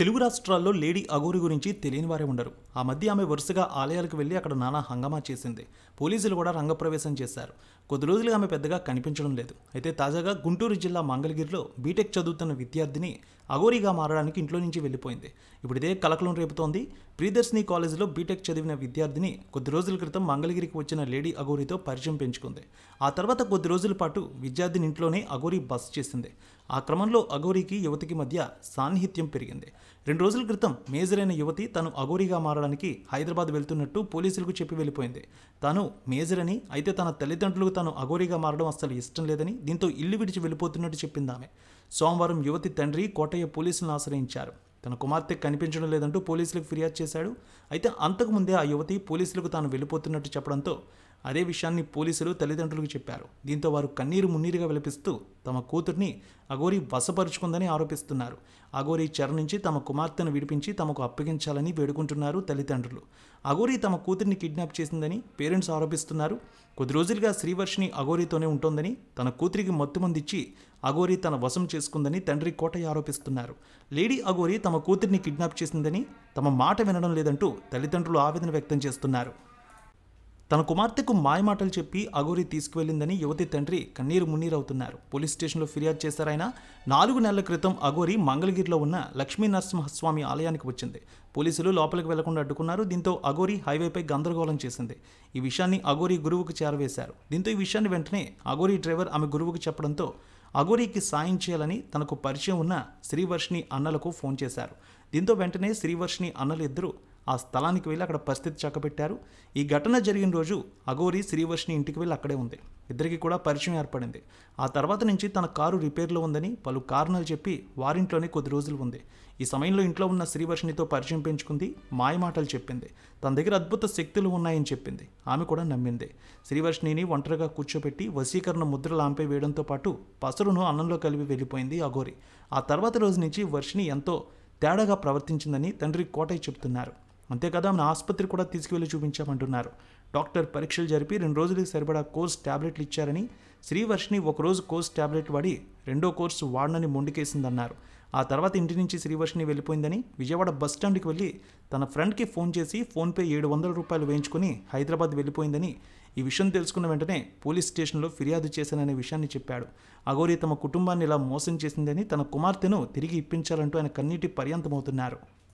తెలుగు రాష్ట్రాల్లో లేడీ అఘోరి గురించి తెలియని వారే ఉండరు. ఆ మధ్య ఆమె వరుసగా ఆలయాలకు వెళ్లి అక్కడ నానా హంగామా చేసింది. పోలీసులు కూడా రంగప్రవేశం చేశారు. కొద్ది రోజులుగా ఆమె పెద్దగా కనిపించడం లేదు. అయితే తాజాగా గుంటూరు జిల్లా మంగళగిరిలో బీటెక్ చదువుతున్న విద్యార్థిని అఘోరిగా మారడానికి ఇంట్లో నుంచి వెళ్ళిపోయింది. ఇప్పుడు ఇదే కలకలం రేపుతోంది. ప్రియదర్శిని కాలేజీలో బీటెక్ చదివిన విద్యార్థిని కొద్ది రోజుల క్రితం మంగళగిరికి వచ్చిన లేడీ అఘోరితో పరిచయం పెంచుకుంది. ఆ తర్వాత కొద్ది రోజుల పాటు విద్యార్థిని ఇంట్లోనే అఘోరి బస చేసింది. ఆ క్రమంలో అఘోరికి యువతికి మధ్య సాన్నిహిత్యం పెరిగింది. 2 రోజుల క్రితం మేజర్ అయిన యువతి తను అఘోరిగా మారడానికి హైదరాబాద్ వెళ్తున్నట్టు పోలీసులకు చెప్పి వెళ్ళిపోయింది. తాను మేజర్ అని, అయితే తన తల్లిదండ్రులకు తాను అఘోరిగా మారడం అస్సలు ఇష్టం లేదని, దీంతో ఇల్లు విడిచి వెళ్ళిపోతున్నట్టు చెప్పింది ఆమె. సోమవారం యువతి తండ్రి కోటయ్య పోలీసులను ఆశ్రయించారు. తన కుమార్తె కనిపించడం లేదంటూ పోలీసులకు ఫిర్యాదు చేశాడు. అయితే అంతకుముందే ఆ యువతి పోలీసులకు తాను వెళ్ళిపోతున్నట్టు చెప్పడంతో అదే విషయాన్ని పోలీసులు తల్లిదండ్రులకు చెప్పారు. దీంతో వారు కన్నీరు మున్నీరుగా విలపిస్తూ తమ కూతుర్ని అఘోరి వశపరుచుకుందని ఆరోపిస్తున్నారు. అఘోరి చెర నుంచి తమ కుమార్తెను విడిపించి తమకు అప్పగించాలని వేడుకుంటున్నారు తల్లిదండ్రులు. అఘోరి తమ కూతుర్ని కిడ్నాప్ చేసిందని పేరెంట్స్ ఆరోపిస్తున్నారు. కొద్ది రోజులుగా శ్రీవర్షిని అఘోరితోనే ఉంటోందని, తన కూతురికి మత్తుమందిచ్చి అఘోరి తన వశం చేసుకుందని తండ్రి కోటయ్య ఆరోపిస్తున్నారు. లేడీ అఘోరి తమ కూతుర్ని కిడ్నాప్ చేసిందని, తమ మాట వినడం లేదంటూ తల్లిదండ్రులు ఆవేదన వ్యక్తం చేస్తున్నారు. తన కుమార్తెకు మాయమాటలు చెప్పి అఘోరి తీసుకువెళ్లిందని యువతి తండ్రి కన్నీరు మున్నీరవుతున్నారు. పోలీస్ స్టేషన్లో ఫిర్యాదు చేశారాయన. 4 నెలల క్రితం అఘోరి మంగళగిరిలో ఉన్న లక్ష్మీ నరసింహస్వామి ఆలయానికి వచ్చింది. పోలీసులు లోపలికి వెళ్లకుండా అడ్డుకున్నారు. దీంతో అఘోరి హైవేపై గందరగోళం చేసింది. ఈ విషయాన్ని అఘోరి గురువుకు చేరవేశారు. దీంతో ఈ విషయాన్ని వెంటనే అఘోరి డ్రైవర్ ఆమె గురువుకు చెప్పడంతో అఘోరికి సాయం చేయాలని తనకు పరిచయం ఉన్న శ్రీవర్షిని అన్నలకు ఫోన్ చేశారు. దీంతో వెంటనే శ్రీవర్షిని అన్నలు ఇద్దరు ఆ స్థలానికి వెళ్ళి అక్కడ పరిస్థితి చక్కబెట్టారు. ఈ ఘటన జరిగిన రోజు అఘోరి శ్రీవర్షిని ఇంటికి వెళ్ళి అక్కడే ఉంది. ఇద్దరికి కూడా పరిచయం ఏర్పడింది. ఆ తర్వాత నుంచి తన కారు రిపేర్లో ఉందని పలు కారణాలు చెప్పి వారింట్లోనే కొద్ది రోజులు ఉంది. ఈ సమయంలో ఇంట్లో ఉన్న శ్రీవర్షినితో పరిచయం పెంచుకుంది. మాయమాటలు చెప్పింది. తన దగ్గర అద్భుత శక్తులు ఉన్నాయని చెప్పింది. ఆమె కూడా నమ్మింది. శ్రీవర్షినిని ఒంటరిగా కూర్చోబెట్టి వశీకరణ ముద్రలు ఆమెపై వేయడంతో పాటు పసరును అన్నంలో కలిపి వెళ్ళిపోయింది అఘోరి. ఆ తర్వాత రోజు నుంచి వర్షిని ఎంతో తేడాగా ప్రవర్తించిందని తండ్రి కోటయ్య చెబుతున్నారు. అంతేకాదు ఆమెను ఆసుపత్రి కూడా తీసుకువెళ్లి చూపించామంటున్నారు. డాక్టర్ పరీక్షలు జరిపి 2 రోజులకు సరిపడా కోర్స్ ట్యాబ్లెట్లు ఇచ్చారని, శ్రీవర్షిని 1 రోజు కోర్స్ ట్యాబ్లెట్ వాడి 2వ కోర్సు వాడనని మొండికేసిందన్నారు. ఆ తర్వాత ఇంటి నుంచి శ్రీవర్షిని వెళ్ళిపోయిందని, విజయవాడ బస్టాండ్కి వెళ్ళి తన ఫ్రెండ్కి ఫోన్ చేసి ఫోన్పే 700 రూపాయలు వేయించుకుని హైదరాబాద్ వెళ్ళిపోయిందని, ఈ విషయం తెలుసుకున్న వెంటనే పోలీస్ స్టేషన్లో ఫిర్యాదు చేశాననే విషయాన్ని చెప్పాడు. అఘోరి తమ కుటుంబాన్ని ఇలా మోసం చేసిందని, తన కుమార్తెను తిరిగి ఇప్పించాలంటూ ఆయన కన్నీటి పర్యంతమవుతున్నారు.